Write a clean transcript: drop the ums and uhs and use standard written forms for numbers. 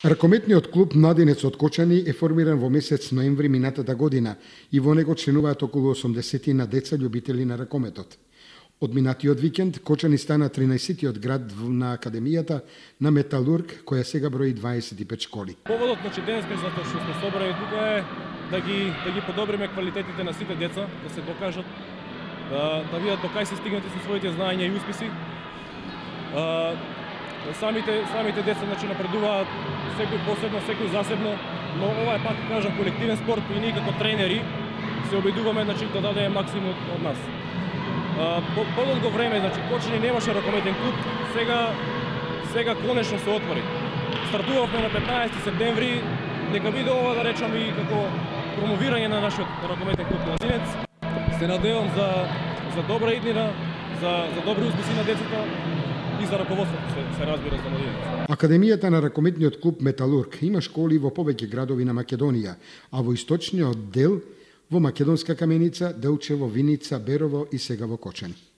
Ракометниот клуб Младинец од Кочани е формиран во месец ноември минатата година и во него членуваат околу 80 на деца љубители на ракометот. Од минатиот викенд Кочани стана 13-тиот град на академијата на Металург, која сега брои 25 школи. Поводот денеска затоа што сме собрани тука е да ги подобриме квалитетите на сите деца, да се докажат, да видат до кај се стигнати со своите знаења и успеси. Самите деца напредуваат секој посебно, секој засебно, но ова е, пак кажам, колективен спорт и ние како тренери се обидуваме да дадеме максимум од нас. Подолго време, Кочани немаше ракометен клуб, сега конечно се отвори. Стартувавме на 15 септември, нека биде ова, да речам, и како промовирање на нашиот ракометен клуб Младинец. Се надевам за добра иднина, за добри успеси на децата и за раководството се разбира за Младинец. Академијата на ракометниот клуб Металург има школи во повеќе градови на Македонија, а во источниот дел во Македонска Каменица, Делчево, Виница, Берово и сега во Кочани.